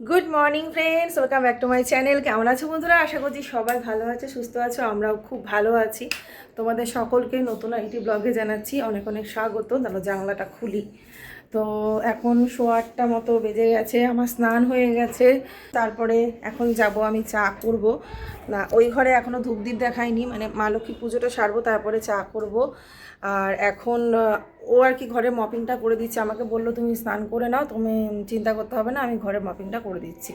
Good morning friends, welcome back to my channel. কেমন আছো বন্ধুরা? আশা করছি সবাই ভালো আছে, সুস্থ আছো। আমরাও খুব ভালো আছি। তোমাদের সকলকে নতুন আইটি ব্লগে জানাচ্ছি অনেক অনেক স্বাগত। তাহলে জানলাটা খুলি। তো এখন 8:15 মতো বেজে গেছে, আমার স্নান হয়ে গেছে। তারপরে এখন যাব আমি চা করব। না, ওই ঘরে এখনও ধূপদীপ দেখাইনি, মানে মা লক্ষ্মী পুজোটা সারবো তারপরে চা করব। আর এখন ও আর কি ঘরে মপিংটা করে দিচ্ছে। আমাকে বললো তুমি স্নান করে নাও, তুমি চিন্তা করতে হবে না, আমি ঘরে মপিংটা করে দিচ্ছি।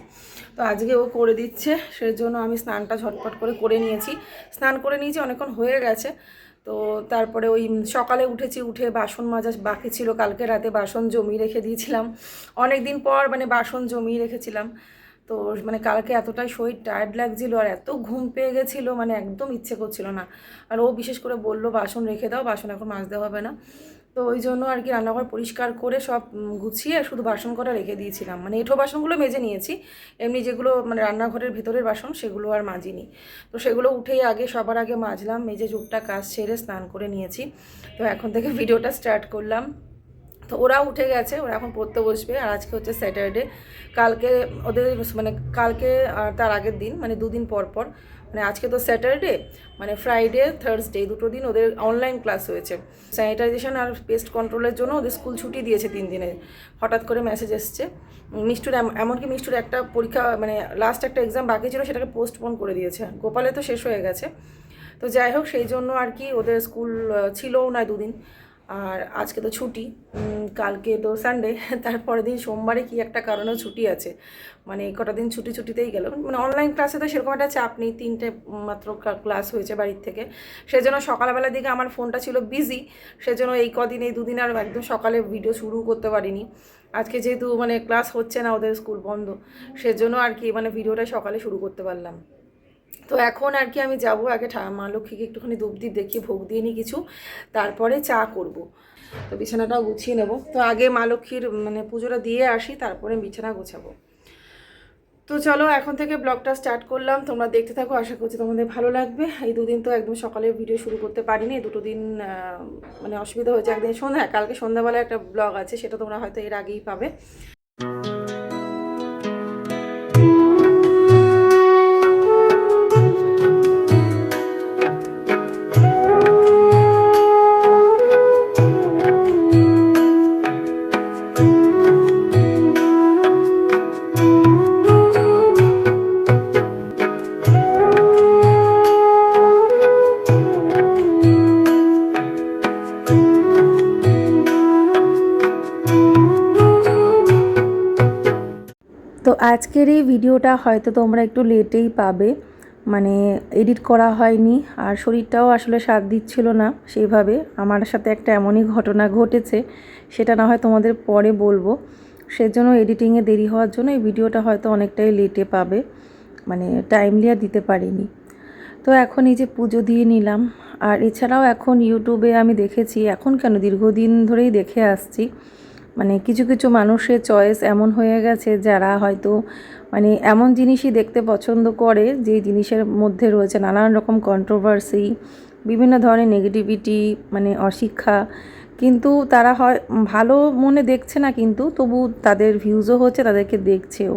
তো আজকে ও করে দিচ্ছে, সেজন্য আমি স্নানটা ঝটপট করে নিয়েছি। স্নান করে নিয়েছি, অনেকক্ষণ হয়ে গেছে। তো তারপরে ওই সকালে উঠে বাসন মাজা বাকি ছিল, কালকে রাতে বাসন জমিয়ে রেখে দিয়েছিলাম। অনেক দিন পর মানে বাসন জমিয়ে রেখেছিলাম। তো মানে কালকে এতটাই শরীর টায়ার্ড লাগছিলো আর এত ঘুম পেয়ে গেছিলো, মানে একদম ইচ্ছে করছিল না। আর ও বিশেষ করে বললো বাসন রেখে দাও, বাসন এখন মাজতে হবে না। তো ওই জন্য আর কি রান্নাঘর পরিষ্কার করে সব গুছিয়ে শুধু বাসন কটা রেখে দিয়েছিলাম। মানে এঁঠো বাসনগুলো মেজে নিয়েছি, এমনি যেগুলো মানে রান্নাঘরের ভেতরের বাসন সেগুলো আর মাজিনি। তো সেগুলো উঠেই সবার আগে মাজলাম, মেজে চুপটা কাজ সেরে স্নান করে নিয়েছি। তো এখন থেকে ভিডিওটা স্টার্ট করলাম। তো ওরা উঠে গেছে, ওরা এখন পড়তে বসবে। আর আজকে হচ্ছে স্যাটারডে। কালকে ওদের মানে কালকে আর তার আগের দিন মানে দুদিন পর পর, মানে আজকে তো স্যাটারডে, মানে ফ্রাইডে থার্সডে দুটো দিন ওদের অনলাইন ক্লাস হয়েছে। স্যানিটাইজেশন আর পেস্ট কন্ট্রোলের জন্য ওদের স্কুল ছুটি দিয়েছে 3 দিনের। হঠাৎ করে মেসেজ এসছে। মিষ্টুর এমনকি মিষ্টুর একটা পরীক্ষা মানে লাস্ট একটা এক্সাম বাকি ছিল, সেটাকে পোস্টপোন করে দিয়েছে। গোপালে তো শেষ হয়ে গেছে। তো যাই হোক, সেই জন্য আর কি ওদের স্কুল ছিলও না 2 দিন। আর আজকে তো ছুটি, কালকে তো সানডে, তারপরের দিন সোমবারে কি একটা কারণেও ছুটি আছে। মানে কটা দিন ছুটিতেই গেল। মানে অনলাইন ক্লাসে তো সেরকম একটা চাপ নেই, 3টে মাত্র ক্লাস হয়েছে বাড়ির থেকে। সেজন্য সকালবেলার দিকে আমার ফোনটা ছিল বিজি, সেজন্য এই 2 দিন আর একদম সকালে ভিডিও শুরু করতে পারিনি। আজকে যেহেতু মানে ক্লাস হচ্ছে না, ওদের স্কুল বন্ধ, সেজন্য আর কি মানে ভিডিওটা সকালে শুরু করতে পারলাম। তো এখন আর কি আমি যাবো আগে মা লক্ষ্মীকে একটুখানি ধূপদীপ দেখিয়ে ভোগ দিয়ে নিই কিছু, তারপরে চা করব। তো বিছানাটাও গুছিয়ে নেব। তো আগে মা লক্ষ্মীর মানে পুজোটা দিয়ে আসি, তারপরে বিছানা গোছাবো। তো চলো এখন থেকে ব্লগটা স্টার্ট করলাম, তোমরা দেখতে থাকো, আশা করছি তোমাদের ভালো লাগবে। এই 2 দিন তো একদম সকালে ভিডিও শুরু করতে পারিনি, এই 2 দিন মানে অসুবিধা হয়েছে। একদিন কালকে সন্ধ্যাবেলায় একটা ব্লগ আছে, সেটা তোমরা হয়তো এর আগেই পাবে। তো আজকের এই ভিডিওটা হয়তো তোমরা একটু লেটেই পাবে, মানে এডিট করা হয়নি। আর শরীরটাও আসলে সাথ দিচ্ছিল না সেইভাবে। আমার সাথে একটা এমনই ঘটনা ঘটেছে, সেটা না হয় তোমাদের পরে বলবো। সেজন্য এডিটিংয়ে দেরি হওয়ার জন্য এই ভিডিওটা হয়তো অনেকটাই লেটে পাবে, মানে টাইমলি আর দিতে পারিনি। তো এখন এই যে পুজো দিয়ে নিলাম। আর এছাড়াও এখন ইউটিউবে আমি দেখেছি, এখন কেন দীর্ঘদিন ধরেই দেখে আসছি, মানে কিছু কিছু মানুষের চয়েস এমন হয়ে গেছে যারা হয়তো মানে এমন জিনিসই দেখতে পছন্দ করে যে জিনিসের মধ্যে রয়েছে নানান রকম কন্ট্রোভার্সি, বিভিন্ন ধরনের নেগেটিভিটি, মানে অশিক্ষা। কিন্তু তারা হয় ভালো মনে দেখছে না, কিন্তু তবু তাদের ভিউজও হচ্ছে, তাদেরকে দেখছেও।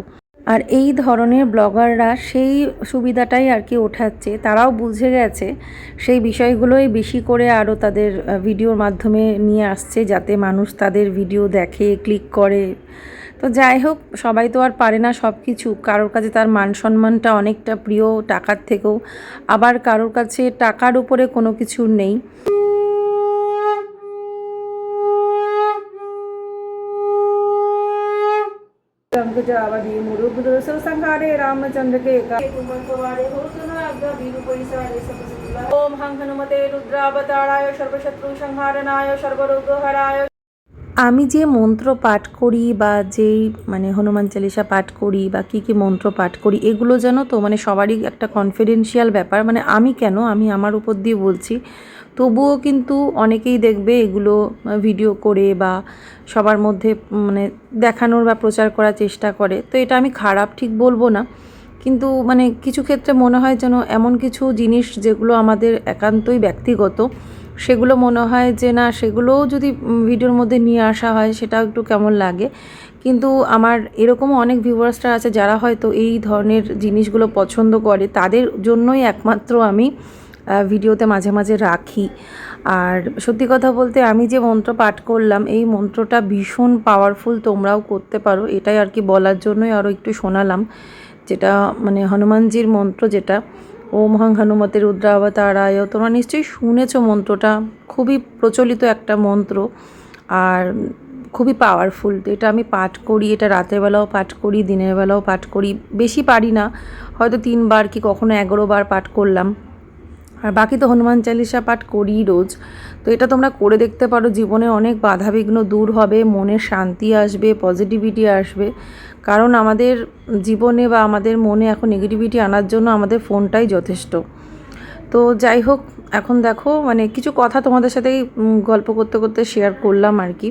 আর এই ধরনের ব্লগাররা সেই সুবিধাটাই আর কি ওঠাচ্ছে, তারাও বুঝে গেছে সেই বিষয়গুলোই বেশি করে আরও তাদের ভিডিওর মাধ্যমে নিয়ে আসছে, যাতে মানুষ তাদের ভিডিও দেখে, ক্লিক করে। তো যাই হোক, সবাই তো আর পারে না সব কিছু। কারোর কাছে তার মান সম্মানটা অনেকটা প্রিয় টাকার থেকেও, আবার কারোর কাছে টাকার উপরে কোনো কিছু নেই। संहारे रामचंद्र के ओम हं हनुमते रुद्रावताराय सर्वशत्रु संहारणाय सर्वरोगहराय। আমি যে মন্ত্র পাঠ করি বা যেই মানে হনুমান চালিসা পাঠ করি বা কী মন্ত্র পাঠ করি, এগুলো জানো তো মানে সবারই একটা কনফিডেন্সিয়াল ব্যাপার। মানে আমি কেন, আমি আমার উপর দিয়ে বলছি, তবুও কিন্তু অনেকেই দেখবে এগুলো ভিডিও করে বা সবার মধ্যে মানে দেখানোর বা প্রচার করার চেষ্টা করে। তো এটা আমি খারাপ ঠিক বলবো না, কিন্তু মানে কিছু ক্ষেত্রে মনে হয় যেন এমন কিছু জিনিস যেগুলো আমাদের একান্তই ব্যক্তিগত, সেগুলো মনে হয় যে না, সেগুলোও যদি ভিডিওর মধ্যে নিয়ে আসা হয় সেটাও একটু কেমন লাগে। কিন্তু আমার এরকমও অনেক ভিউয়ার্সরা আছে যারা হয়তো এই ধরনের জিনিসগুলো পছন্দ করে, তাদের জন্যই একমাত্র আমি ভিডিওতে মাঝে মাঝে রাখি। আর সত্যি কথা বলতে আমি যে মন্ত্র পাঠ করলাম, এই মন্ত্রটা ভীষণ পাওয়ারফুল, তোমরাও করতে পারো, এটাই আর কি বলার জন্যই আরও একটু শোনালাম। যেটা মানে হনুমানজির মন্ত্র, যেটা ওম হং হনুমতে রুদ্রাবতারায়, তোমরা নিশ্চয়ই শুনেছো মন্ত্রটা, খুবই প্রচলিত একটা মন্ত্র আর খুবই পাওয়ারফুল। তো এটা আমি পাঠ করি, এটা রাতের বেলাও পাঠ করি, দিনের বেলাও পাঠ করি, বেশি পারি না, হয়তো 3 বার কি কখনো 11 বার পাঠ করলাম, আর বাকি তো হনুমান চালিসা পাঠ করি রোজ। তো এটা তোমরা করে দেখতে পারো, জীবনে অনেক বাধাবিঘ্ন দূর হবে, মনে শান্তি আসবে, পজিটিভিটি আসবে। কারণ আমাদের জীবনে বা আমাদের মনে এখন নেগেটিভিটি আনার জন্য আমাদের ফোনটাই যথেষ্ট। তো যাই হোক, এখন দেখো মানে কিছু কথা তোমাদের সাথেই গল্প করতে করতে শেয়ার করলাম আর কি।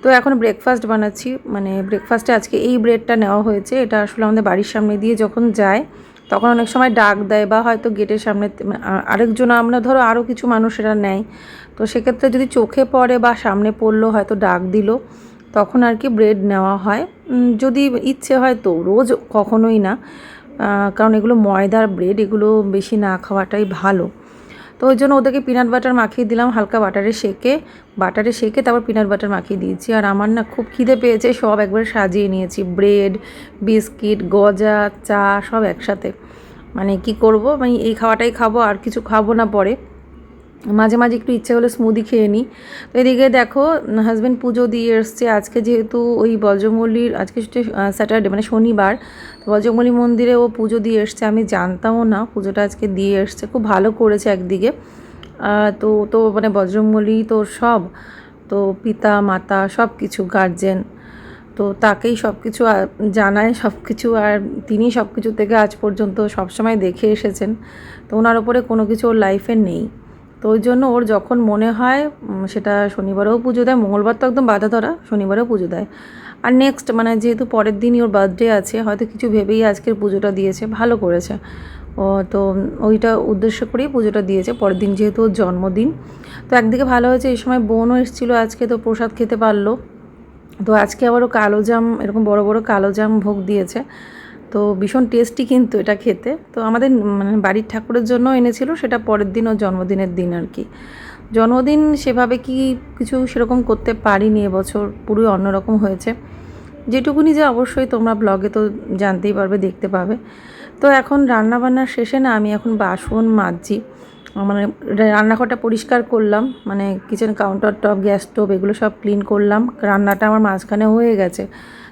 তো এখন ব্রেকফাস্ট বানাচ্ছি, মানে ব্রেকফাস্টে আজকে এই ব্রেডটা নেওয়া হয়েছে। এটা আসলে আমাদের বাড়ির সামনে দিয়ে যখন যায় তখন অনেক সময় ডাক দেয়, বা হয়তো গেটের সামনে আরেকজন, আমরা ধরো আরও কিছু মানুষেরা নেয়, তো সেক্ষেত্রে যদি চোখে পড়ে বা সামনে পড়লো, হয়তো ডাক দিল, তখন আর কি ব্রেড নেওয়া হয়। যদি ইচ্ছে হয় তো, রোজ কখনোই না, কারণ এগুলো ময়দার ব্রেড, এগুলো বেশি না খাওয়াটাই ভালো। তো ওই জন্য ওদেরকে পিনাট বাটার মাখিয়ে দিলাম, হালকা বাটারে সেকে তারপর পিনাট বাটার মাখিয়ে দিয়েছি। আর আমার না খুব খিদে পেয়েছে, সব একবারে সাজিয়ে নিয়েছি, ব্রেড, বিস্কিট, গজা, চা সব একসাথে। মানে কি করব, মানে এই খাওয়াটাই খাবো, আর কিছু খাবো না পরে। মাঝে মাঝে একটু ইচ্ছে হলে স্মুদি খেয়ে নিই। তো এদিকে দেখো হাজব্যান্ড পুজো দিয়ে এসছে আজকে, যেহেতু ওই বজরংবলীর আজকে স্যাটারডে মানে শনিবার, বজরংবলী মন্দিরে ও পুজো দিয়ে এসছে। আমি জানতামও না পুজোটা আজকে দিয়ে এসছে, খুব ভালো করেছে একদিকে। তো তো মানে বজরংবলী তো সব, তো পিতা মাতা সব কিছু গার্জেন, তো তাকেই সব কিছু জানায় সব কিছু, আর তিনি সব কিছু থেকে আজ পর্যন্ত সবসময় দেখে এসেছেন। তো ওনার ওপরে কোনো কিছু ওর লাইফে নেই। তো ওই জন্য ওর যখন মনে হয়, সেটা শনিবারেও পুজো দেয়, মঙ্গলবার তো একদম বাধা ধরা, শনিবারেও পুজো দেয়। আর নেক্সট মানে যেহেতু পরের দিনই ওর বার্থডে আছে, হয়তো কিছু ভেবেই আজকের পুজোটা দিয়েছে, ভালো করেছে ও। তো ওইটা উদ্দেশ্য করেই পুজোটা দিয়েছে, পরের দিন যেহেতু ওর জন্মদিন। তো একদিকে ভালো হয়েছে, এই সময় বোনও এসেছিলো আজকে, তো প্রসাদ খেতে পারলো। তো আজকে আবারও কালোজাম, এরকম বড় বড় কালোজাম ভোগ দিয়েছে, তো ভীষণ টেস্টি কিন্তু এটা খেতে। তো আমাদের মানে বাড়ির ঠাকুরের জন্য এনেছিল, সেটা পরের দিন ও জন্মদিনের দিন আর কি। জন্মদিন সেভাবে কি কিছু সেরকম করতে পারিনি এবছর, পুরোই অন্যরকম হয়েছে। যেটুকুনি যে অবশ্যই তোমরা ব্লগে তো জানতেই পারবে, দেখতে পাবে। তো এখন রান্নাবান্নার শেষে না আমি এখন বাসন মাজছি, মানে রান্নাঘরটা পরিষ্কার করলাম, মানে kitchen counter top, gas stove এগুলো সব ক্লিন করলাম। রান্নাটা আমার মাঝখানে হয়ে গেছে,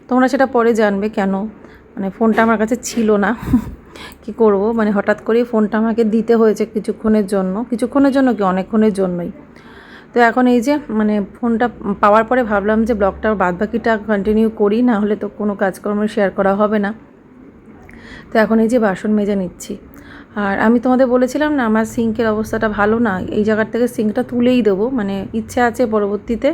তোমরা সেটা পরে জানবে কেন। মানে ফোনটা আমার কাছে ছিল না কি করব, মানে হঠাৎ করেই ফোনটা আমাকে দিতে হয়েছে কিছুক্ষণের জন্য কি অনেকক্ষণের জন্যই। তো এখন এই যে মানে ফোনটা পাওয়ার পরে ভাবলাম যে ব্লগটা বাদবাকিটা কন্টিনিউ করি, না হলে তো কোনো কাজকর্ম শেয়ার করা হবে না। তো এখন এই যে বাসন মেজে নিচ্ছি। আর আমি তোমাদের বলেছিলাম না আমার সিঙ্কের অবস্থাটা ভালো না, এই জায়গার থেকে সিঙ্কটা তুলেই দেবো, মানে ইচ্ছে আছে পরবর্তীতে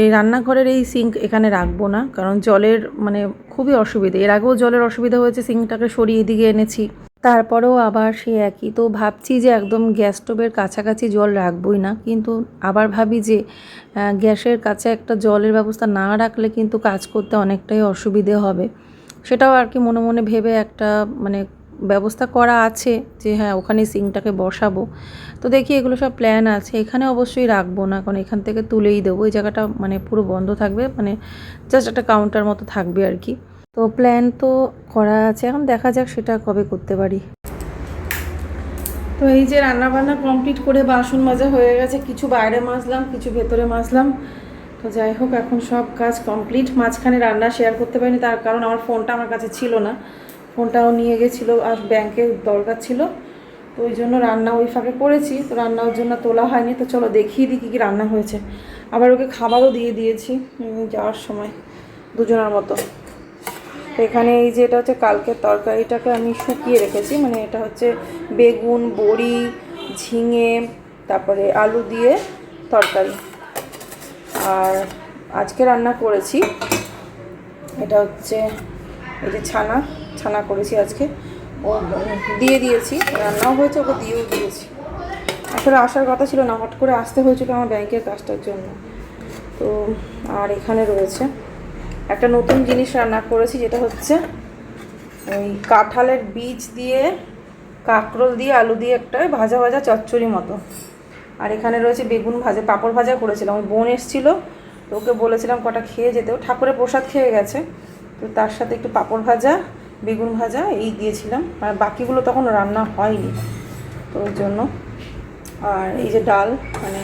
এই রান্নাঘরের এই সিঙ্ক এখানে রাখবো না, কারণ জলের মানে খুবই অসুবিধে। এর আগেও জলের অসুবিধা হয়েছে, সিঙ্কটাকে সরিয়ে দিকে এনেছি, তারপরেও আবার সে একই। তো ভাবছি যে একদম গ্যাস স্টোভের কাছাকাছি জল রাখবই না, কিন্তু আবার ভাবি যে গ্যাসের কাছে একটা জলের ব্যবস্থা না রাখলে কিন্তু কাজ করতে অনেকটাই অসুবিধে হবে। সেটাও আর কি মনে মনে ভেবে একটা মানে ব্যবস্থা করা আছে যে হ্যাঁ ওখানে সিঙ্কটাকে বসাবো। তো দেখি এগুলো সব প্ল্যান আছে, এখানে অবশ্যই রাখবো না, কারণ এখান থেকে তুলেই দেবো। এই জায়গাটা মানে পুরো বন্ধ থাকবে, মানে জাস্ট একটা কাউন্টার মতো থাকবে আর কি। তো প্ল্যান তো করা আছে, এখন দেখা যাক সেটা কবে করতে পারি। তো এই যে রান্নাবান্না কমপ্লিট করে বাসন মাজা হয়ে গেছে, কিছু বাইরে মাজলাম, কিছু ভেতরে মাজলাম। তো যাই হোক এখন সব কাজ কমপ্লিট। মাঝখানে রান্না শেয়ার করতে পারিনি, তার কারণ আমার ফোনটা আমার কাছে ছিল না, ফোনটাও নিয়ে গেছিলো আর ব্যাংকে দরকার ছিল, তো ওই জন্য রান্না ওই ফাঁকে করেছি। তো রান্নার জন্য তোলা হয়নি। তো চলো দেখিয়ে দিই কী কী রান্না হয়েছে। আবার ওকে খাবারও দিয়ে দিয়েছি যাওয়ার সময়, দুজনের মতো। তো এখানে এই যে এটা হচ্ছে কালকের তরকারিটাকে আমি শুকিয়ে রেখেছি, মানে এটা হচ্ছে বেগুন, বড়ি, ঝিঙে, তারপরে আলু দিয়ে তরকারি। আর আজকে রান্না করেছি এটা হচ্ছে এই যে ছানা করেছি আজকে, ও দিয়ে দিয়েছি, রান্নাও হয়েছে, ওকে দিয়েও দিয়েছি। আসলে আসার কথা ছিল না, হট করে আসতে হয়েছিল আমার ব্যাংকের কাজটার জন্য। তো আর এখানে রয়েছে একটা নতুন জিনিস রান্না করেছি, যেটা হচ্ছে ওই কাঁঠালের বীজ দিয়ে কাঁকরোল দিয়ে আলু দিয়ে একটা ভাজা ভাজা চচ্চড়ি মতো। আর এখানে রয়েছে বেগুন ভাজা, পাঁপড় ভাজা করেছিলাম। ওই বোন এসেছিলো, তো ওকে বলেছিলাম কটা খেয়ে যেতে, ও ঠাকুরের প্রসাদ খেয়ে গেছে। তো তার সাথে একটু পাঁপড় ভাজা, বেগুন ভাজা এই দিয়েছিলাম, আর বাকিগুলো তখন রান্না হয়নি, তো ওই জন্য। আর এই যে ডাল, মানে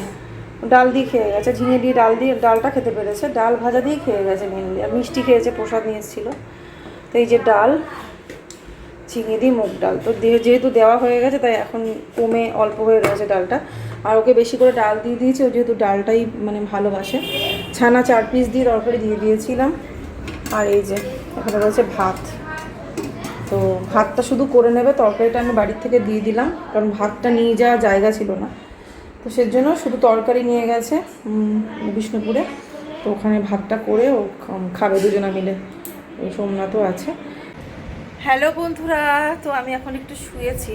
ডাল দিয়ে খেয়ে গেছে, ঝিঙে দিয়ে ডালটা খেতে পেরেছে, ডাল ভাজা দিয়ে খেয়ে গেছে মেনলি। আর মিষ্টি খেয়েছে, প্রসাদ নিয়ে এসেছিলো। তো এই যে ডাল, ঝিঙে দিয়ে মুগ ডাল, তো যেহেতু দেওয়া হয়ে গেছে তাই এখন কমে অল্প হয়ে রয়েছে ডালটা। আর ওকে বেশি করে ডাল দিয়ে দিয়েছি, ও যেহেতু ডালটাই মানে ভালোবাসে। ছানা 4 পিস দিয়ে তরকারি দিয়ে দিয়েছিলাম। আর এই যে এখানে রয়েছে ভাত, তো ভাতটা শুধু করে নেবে, তরকারিটা আমি বাড়ির থেকে দিয়ে দিলাম, কারণ ভাতটা নিয়ে যাওয়ার জায়গা ছিল না, তো সেজন্য শুধু তরকারি নিয়ে গেছে বিষ্ণুপুরে। তো ওখানে ভাতটা করে ও খাবে দুজনা মিলে, ওই সোমনাথও আছে। হ্যালো বন্ধুরা, তো আমি এখন একটু শুয়ে আছি,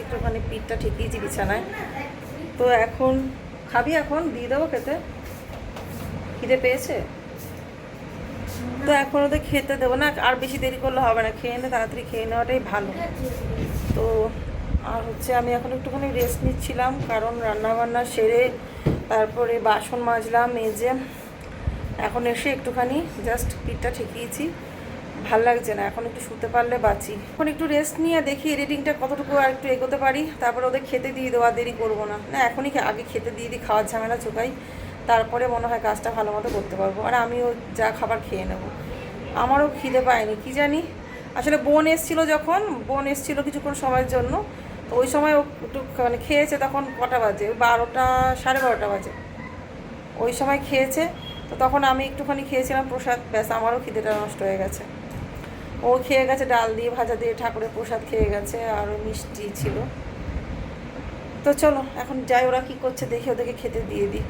একটুখানি পিঠটা ঠেকিয়েছি বিছানায়। তো এখন খাবি? এখন দিয়ে দেবো খেতে, খিদে পেয়েছে তো এখন ওদের খেতে দেবো না, আর বেশি দেরি করলে হবে না, খেয়ে নে, তাড়াতাড়ি খেয়ে নেওয়াটাই ভালো। তো আর হচ্ছে আমি এখন একটুখানি রেস্ট নিচ্ছিলাম, কারণ রান্নাবান্না সেরে তারপরে বাসন মাজলাম, মেজে এখন এসে একটুখানি জাস্ট পিঠটা ঠেকিয়েছি। ভাল লাগছে না, এখন একটু শুতে পারলে বাঁচি। এখন একটু রেস্ট নিয়ে দেখি এডিটিংটা কতটুকু আর একটু এগোতে পারি, তারপরে ওদের খেতে দিয়ে দেওয়া, দেরি করবো না, এখনই আগে খেতে দিয়ে দিই, খাওয়ার ঝামেলা চোকাই, তারপরে মনে হয় কাজটা ভালো মতো করতে পারবো। আর আমিও যা খাবার খেয়ে নেবো, আমারও খিদে পায়নি কি জানি। আসলে বোন এসেছিলো কিছুক্ষণ সময়ের জন্য, তো ওই সময় ও একটু মানে খেয়েছে, তখন কটা বাজে, 12টা 12:30 বাজে, ওই সময় খেয়েছে। তো তখন আমি একটুখানি খেয়েছিলাম প্রসাদ, ব্যাস আমারও খিদেটা নষ্ট হয়ে গেছে। ও খেয়ে গেছে ডাল দিয়ে ভাজা দিয়ে, ঠাকুরের প্রসাদ খেয়ে গেছে, আর মিষ্টি ছিল। তো চলো এখন যাই, ওরা কী করছে দেখি, ওদেরকে খেতে দিয়ে দিই।